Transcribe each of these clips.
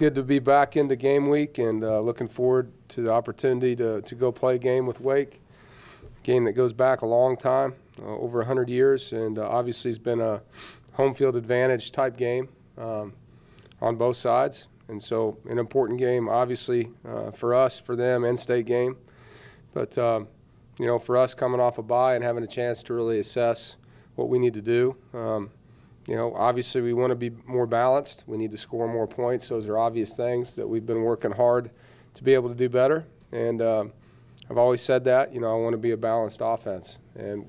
good to be back into game week, and looking forward to the opportunity to go play a game with Wake. A game that goes back a long time, over 100 years, and obviously it's been a home field advantage type game on both sides. And so an important game, obviously, for us, for them, in-state game. But, you know, for us coming off a bye and having a chance to really assess what we need to do. You know, obviously we want to be more balanced. We need to score more points. Those are obvious things that we've been working hard to be able to do better. And I've always said that, you know, I want to be a balanced offense. And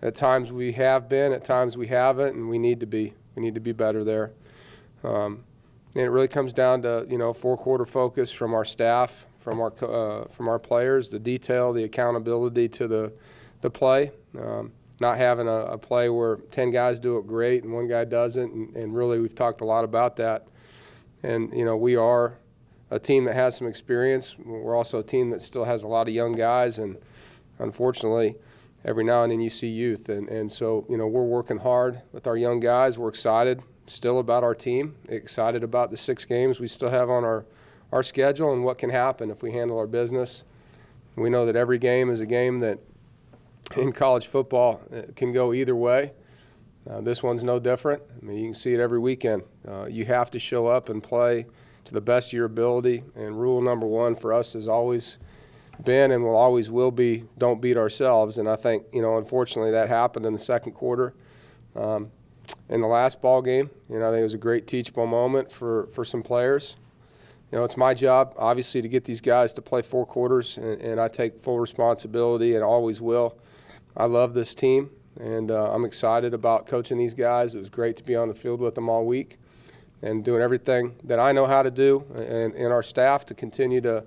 at times we have been, at times we haven't, and we need to be. We need to be better there. And it really comes down to, you know, four-quarter focus from our staff, from our players, the detail, the accountability to the play. Not having a play where 10 guys do it great and one guy doesn't, and really we've talked a lot about that. And, you know, we are a team that has some experience. We're also a team that still has a lot of young guys, and unfortunately every now and then you see youth. And so, you know, we're working hard with our young guys. We're excited still about our team, excited about the 6 games we still have on our schedule and what can happen if we handle our business. We know that every game is a game that in college football can go either way. This one's no different. I mean, you can see it every weekend. You have to show up and play to the best of your ability, and rule number 1 for us has always been and will always will be, don't beat ourselves. And I think, you know, unfortunately that happened in the second quarter. In the last ball game, you know, I think it was a great teachable moment for some players. You know, it's my job, obviously, to get these guys to play 4 quarters, and I take full responsibility and always will. I love this team, and I'm excited about coaching these guys. It was great to be on the field with them all week and doing everything that I know how to do, and our staff to continue to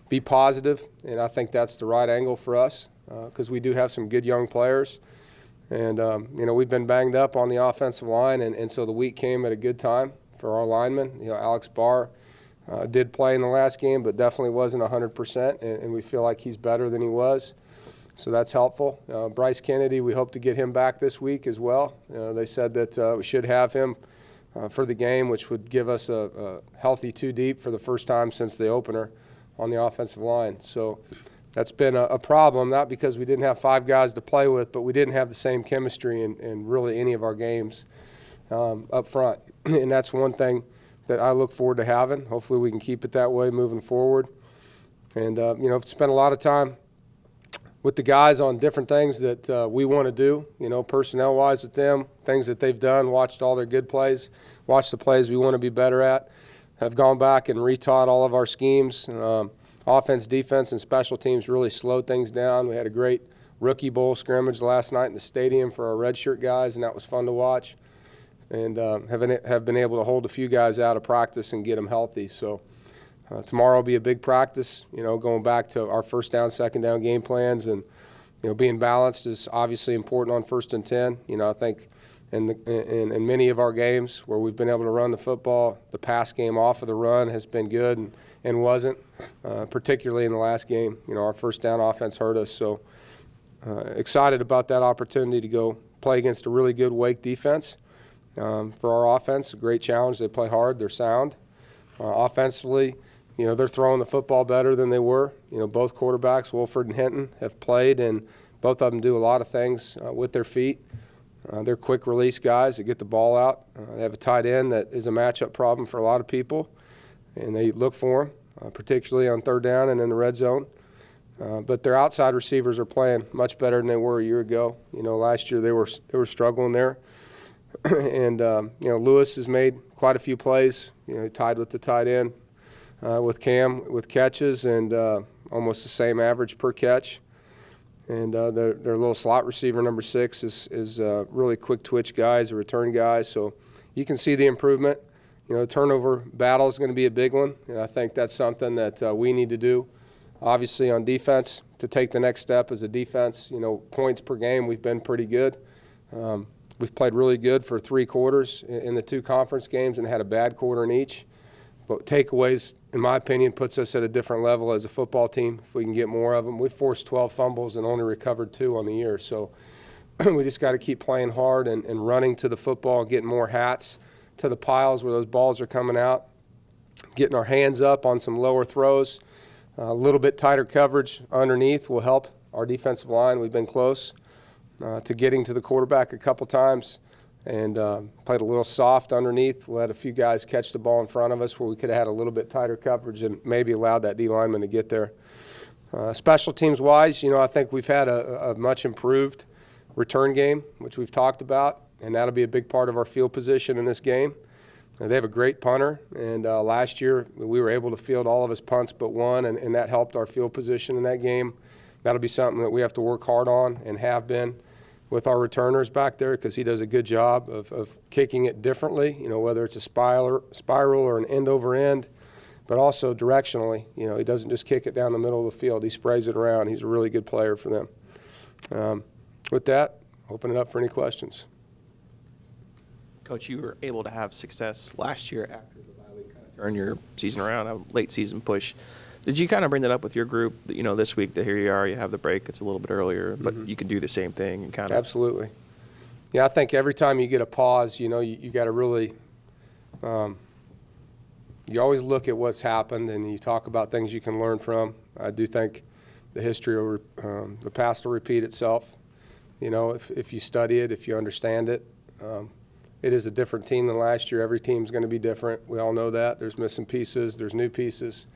be positive. And I think that's the right angle for us because we do have some good young players. And, you know, we've been banged up on the offensive line, and so the week came at a good time for our linemen. You know, Alex Barr did play in the last game, but definitely wasn't 100%, and we feel like he's better than he was. So that's helpful. Bryce Kennedy, we hope to get him back this week as well. They said that we should have him for the game, which would give us a healthy 2 deep for the first time since the opener on the offensive line. So that's been a problem, not because we didn't have 5 guys to play with, but we didn't have the same chemistry in really any of our games up front. And that's one thing that I look forward to having. Hopefully we can keep it that way moving forward. And, you know, spent a lot of time with the guys on different things that we want to do, you know, personnel-wise with them, things that they've done, watched all their good plays, watched the plays we want to be better at, have gone back and retaught all of our schemes. Offense, defense, and special teams really slowed things down. We had a great rookie bowl scrimmage last night in the stadium for our redshirt guys, and that was fun to watch. And have been able to hold a few guys out of practice and get them healthy. So tomorrow will be a big practice, you know, going back to our first down, second down game plans, and, you know, being balanced is obviously important on 1st and 10. You know, I think in many of our games where we've been able to run the football, the pass game off of the run has been good and wasn't, particularly in the last game. You know, our first down offense hurt us. So excited about that opportunity to go play against a really good Wake defense. For our offense, a great challenge. They play hard. They're sound. Offensively, you know, they're throwing the football better than they were. You know, both quarterbacks, Wolford and Hinton, have played, and both of them do a lot of things with their feet. They're quick release guys that get the ball out. They have a tight end that is a matchup problem for a lot of people, and they look for them, particularly on 3rd down and in the red zone. But their outside receivers are playing much better than they were a year ago. You know, last year they were struggling there. And, you know, Lewis has made quite a few plays, you know, tied with the tight end with Cam with catches and almost the same average per catch. And their little slot receiver, number 6, is a really quick twitch guy. He's a return guy. So you can see the improvement. You know, the turnover battle is going to be a big one, and I think that's something that we need to do. Obviously on defense, to take the next step as a defense, you know, points per game, we've been pretty good. We've played really good for 3 quarters in the 2 conference games and had a bad quarter in each. But takeaways, in my opinion, puts us at a different level as a football team if we can get more of them. We've forced 12 fumbles and only recovered 2 on the year. So we just got to keep playing hard and running to the football and getting more hats to the piles where those balls are coming out. getting our hands up on some lower throws. A little bit tighter coverage underneath will help our defensive line. We've been close to getting to the quarterback a couple times and played a little soft underneath, let a few guys catch the ball in front of us where we could have had a little bit tighter coverage and maybe allowed that D lineman to get there. Special teams wise, I think we've had a much improved return game, which we've talked about, and that'll be a big part of our field position in this game. They have a great punter, and last year we were able to field all of his punts but one, and that helped our field position in that game. That'll be something that we have to work hard on and have been with our returners back there, because he does a good job of kicking it differently, whether it's a spiral or an end over end, but also directionally. He doesn't just kick it down the middle of the field. He sprays it around. He's a really good player for them. With that, open it up for any questions. Coach, you were able to have success last year after the bye week kind of turned your season around, a late season push. Did you kind of bring that up with your group, this week that here you are, you have the break, it's a little bit earlier, but you can do the same thing and kind of. Absolutely. Yeah, I think every time you get a pause, you got to really, you always look at what's happened and you talk about things you can learn from. I do think the history of the past will repeat itself. If you study it, if you understand it. It is a different team than last year. Every team's going to be different. We all know that. There's missing pieces. There's new pieces.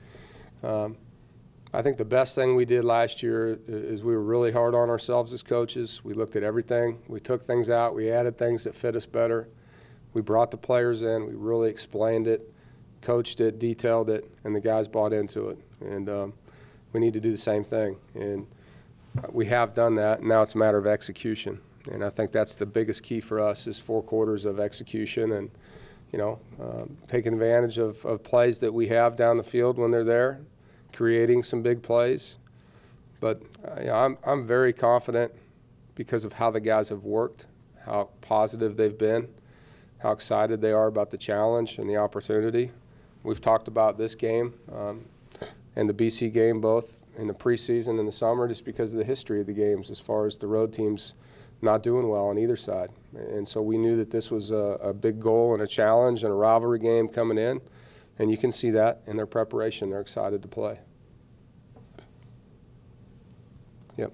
I think the best thing we did last year is we were really hard on ourselves as coaches. We looked at everything. We took things out. We added things that fit us better. We brought the players in. We really explained it, coached it, detailed it, and the guys bought into it. And we need to do the same thing. And we have done that, and now it's a matter of execution. And I think that's the biggest key for us is 4 quarters of execution and, taking advantage of plays that we have down the field when they're there, creating some big plays. But I'm very confident because of how the guys have worked, how positive they've been, how excited they are about the challenge and the opportunity. We've talked about this game and the BC game both in the preseason and the summer just because of the history of the games as far as the road teams not doing well on either side. And so we knew that this was a big goal and a challenge and a rivalry game coming in, and you can see that in their preparation. They're excited to play. Yep.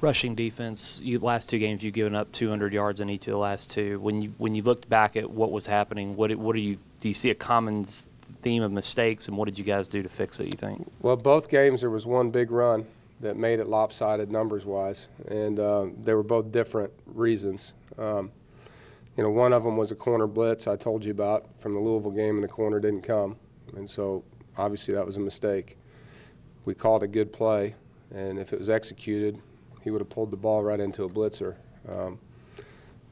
Rushing defense, last 2 games you've given up 200 yards in each of the last 2. When you looked back at what was happening, do you see a common theme of mistakes, and what did you guys do to fix it, you think? Well, both games there was one big run that made it lopsided numbers-wise, and they were both different reasons. One of them was a corner blitz I told you about from the Louisville game, and the corner didn't come, and so obviously that was a mistake. We called a good play, and if it was executed, he would have pulled the ball right into a blitzer.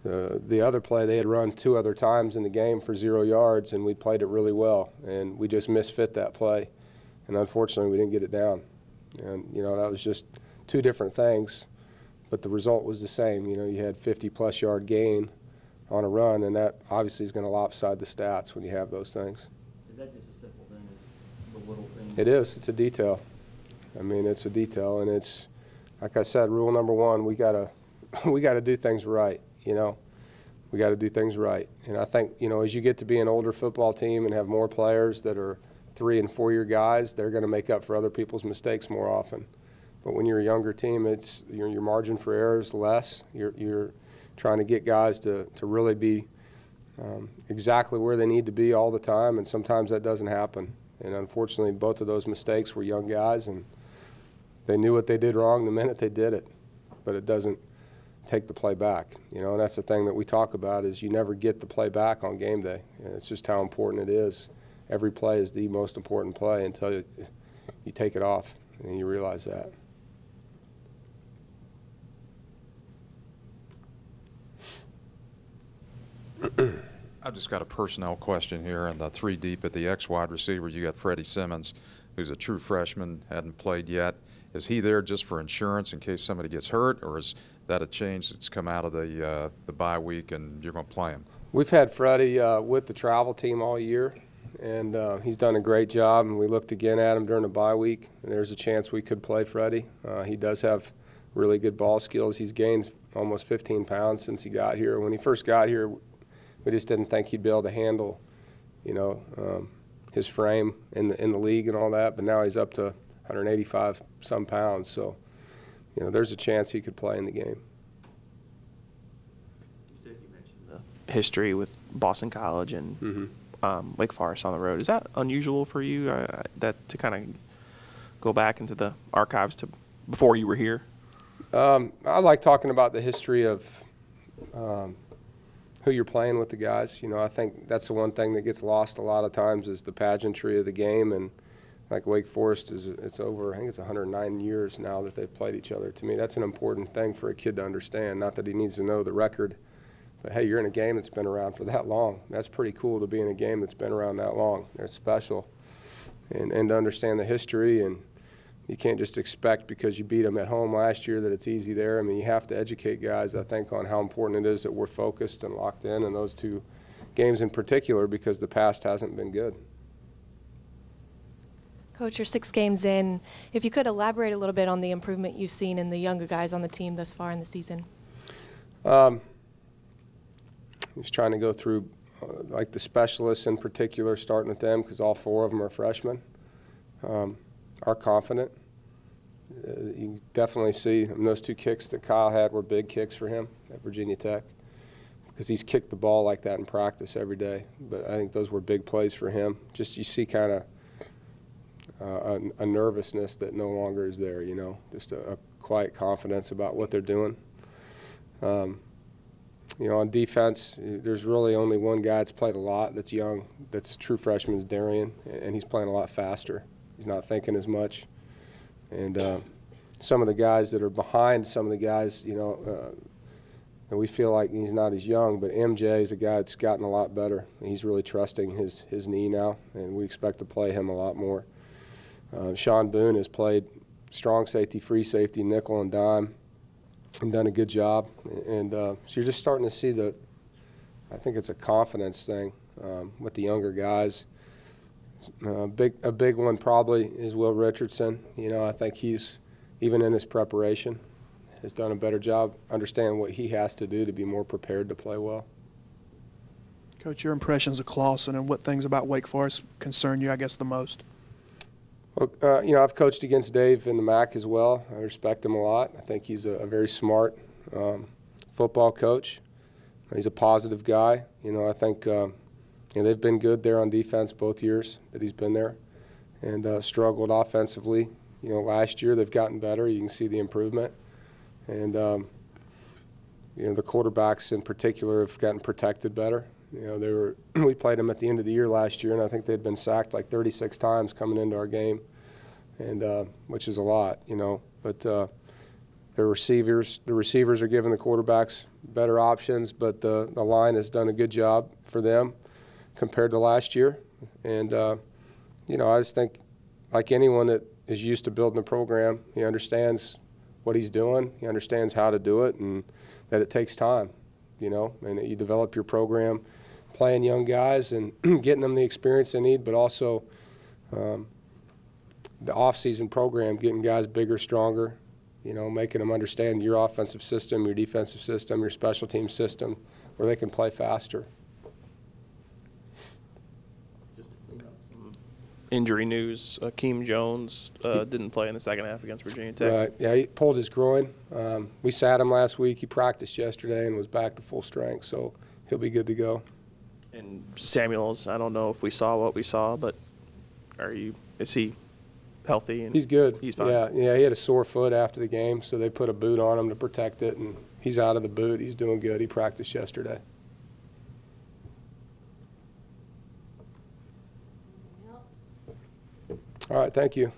The other play, they had run 2 other times in the game for 0 yards, and we played it really well, and we just misfit that play, and unfortunately we didn't get it down. And that was just 2 different things, but the result was the same. You had 50-plus yard gain on a run, and that obviously is going to lopside the stats when you have those things. Is that just a simple thing as the little thing? It is. It's a detail. I mean, it's a detail, and it's like I said, rule number 1, we gotta do things right. We got to do things right. And I think, as you get to be an older football team and have more players that are 3- and 4-year guys, they're going to make up for other people's mistakes more often. But when you're a younger team, it's your margin for error is less. You're trying to get guys to really be exactly where they need to be all the time, and sometimes that doesn't happen. And unfortunately, both of those mistakes were young guys, and they knew what they did wrong the minute they did it. But it doesn't take the play back, and that's the thing that we talk about is you never get the play back on game day. And it's just how important it is. Every play is the most important play until you take it off and you realize that. I've just got a personnel question here. In the 3 deep at the X wide receiver, you got Freddie Simmons, who's a true freshman, hadn't played yet. Is he there just for insurance in case somebody gets hurt, or is that a change that's come out of the bye week and you're going to play him? We've had Freddie with the travel team all year, and he's done a great job, and we looked again at him during the bye week, and there's a chance we could play Freddie. He does have really good ball skills. He's gained almost 15 pounds since he got here. When he first got here, We just didn't think he'd be able to handle, you know, his frame in the league and all that. But now he's up to 185 some pounds, so you know there's a chance he could play in the game. You said you mentioned the history with Boston College and Wake Forest on the road. Is that unusual for you? That to kind of go back into the archives to before you were here? I like talking about the history of who you're playing with the guys. You know, I think that's the one thing that gets lost a lot of times is the pageantry of the game. And like Wake Forest it's over, I think it's 109 years now that they've played each other. To me, that's an important thing for a kid to understand. Not that he needs to know the record, but hey, you're in a game that's been around for that long. That's pretty cool to be in a game that's been around that long. It's special. And to understand the history, and you can't just expect because you beat them at home last year that it's easy there. I mean, you have to educate guys, I think, on how important it is that we're focused and locked in those two games in particular because the past hasn't been good. Coach, you're 6 games in. If you could elaborate a little bit on the improvement you've seen in the younger guys on the team thus far in the season. Just trying to go through like the specialists in particular, starting with them because all 4 of them are freshmen. Are confident. You definitely see those 2 kicks that Kyle had were big kicks for him at Virginia Tech because he's kicked the ball like that in practice every day. But I think those were big plays for him. Just you see kind of a nervousness that no longer is there, you know, just a quiet confidence about what they're doing. You know, on defense, there's really only one guy that's played a lot that's young, that's a true freshman, is Doeren, and he's playing a lot faster. He's not thinking as much. And some of the guys that are behind some of the guys, you know, and we feel like he's not as young, but MJ is a guy that's gotten a lot better. He's really trusting his knee now, and we expect to play him a lot more. Sean Boone has played strong safety, free safety, nickel and dime, and done a good job. And so you're just starting to see I think it's a confidence thing with the younger guys. A big one probably is Will Richardson. You know, I think he's, even in his preparation, has done a better job understanding what he has to do to be more prepared to play well. Coach, your impressions of Clawson and what things about Wake Forest concern you, I guess, the most? Well, you know, I've coached against Dave in the MAC as well. I respect him a lot. I think he's a very smart football coach. He's a positive guy. You know, I think you know, they've been good there on defense both years that he's been there, and struggled offensively. You know, last year they've gotten better. You can see the improvement, and you know, the quarterbacks in particular have gotten protected better. You know, we played them at the end of the year last year, and I think they'd been sacked like 36 times coming into our game, and which is a lot, you know. But the receivers are giving the quarterbacks better options, but the line has done a good job for them compared to last year. And, you know, I just think like anyone that is used to building a program, he understands what he's doing, he understands how to do it, and that it takes time, you know, and that you develop your program playing young guys and getting them the experience they need, but also the off-season program, getting guys bigger, stronger, you know, making them understand your offensive system, your defensive system, your special team system, where they can play faster. Injury news, Akeem Jones didn't play in the second half against Virginia Tech. Right, yeah, he pulled his groin. We sat him last week. He practiced yesterday and was back to full strength, so he'll be good to go. And Samuels, I don't know if we saw what we saw, but is he healthy? And he's good. He's fine. Yeah, he had a sore foot after the game, so they put a boot on him to protect it, and he's out of the boot. He's doing good. He practiced yesterday. All right, thank you.